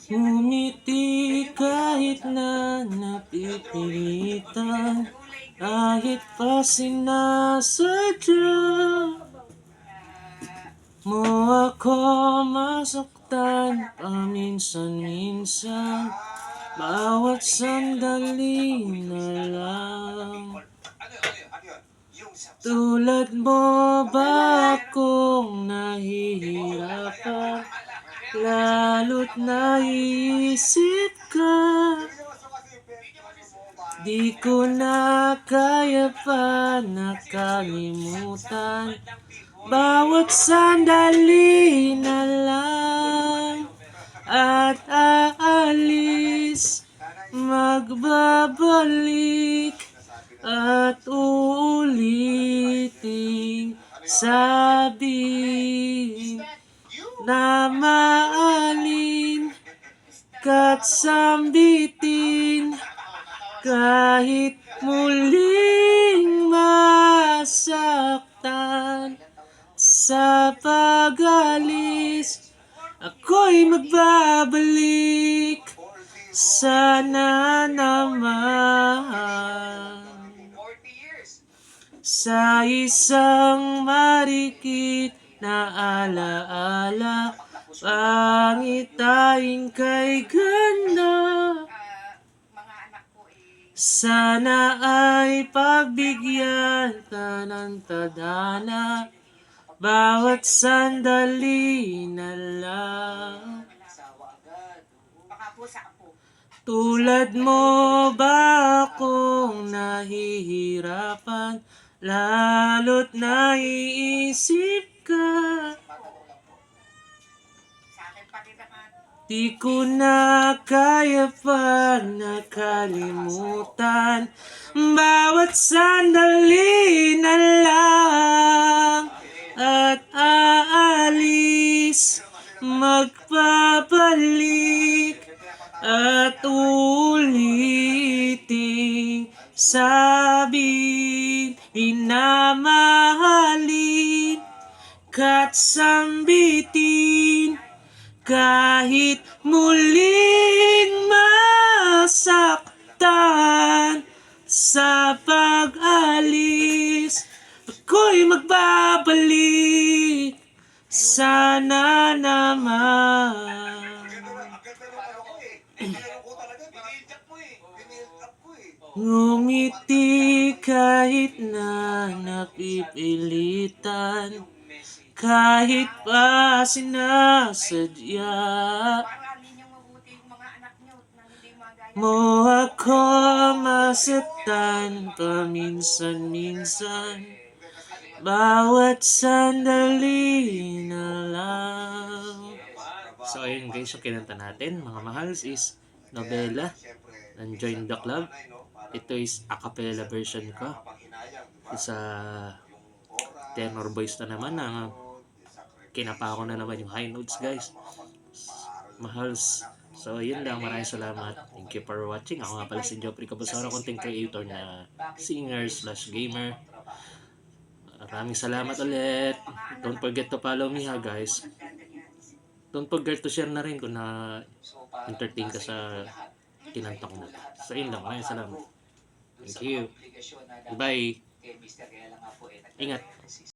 Ngumiti kahit na napipilitan, kahit pa sinasadya mo ako masaktan paminsan-minsan, bawat sandali na lang. Tulad mo ba akong nahihirapan, lalo't naiisip ka? Di ko na kaya pa nakalimutan, bawat sandali na lang. At aalis, magbabalik, at uuliting sabihin na maalin ka't sambitin, kahit muling masaktan. Sa pag-alis, ako'y magbabalik, sana naman. Sa isang marikit na alaala, pangitain kay ganda. Sana ay pagbigyan ka ng tadhana, bawat sandali na lang. Tulad mo ba akong nahihirapan, lalo't naiisip ka? Di ko na kaya pa nakalimutan, bawat sandali na lang. At aalis, magpapalik, at uliting sabihin na mahalin ka't sambitin, kahit muling masaktan. Sa pag-alis, ako'y magbabalik, sana naman. Ngumiti kahit na napipilitan, kahit pa sinasadya mo ako masaktan paminsan-minsan, bawat sandali na lang. So ayun guys, yung kinanta natin mga mahals is Nobela ng Join the Club. Ito is a cappella version ko. Sa tenor voice na naman na kinapa ko na naman yung high notes guys. Mahals. So yun lang, maraming salamat. Thank you for watching. Ako nga pala si Jopri Cabosoro, content creator na singer/gamer. Maraming salamat ulit. Don't forget to follow me ha guys. Don't forget to share na rin kung na-entertain ka sa kinanta ko na. So yun lang, maraming salamat. Thank you. Bye. Ingat.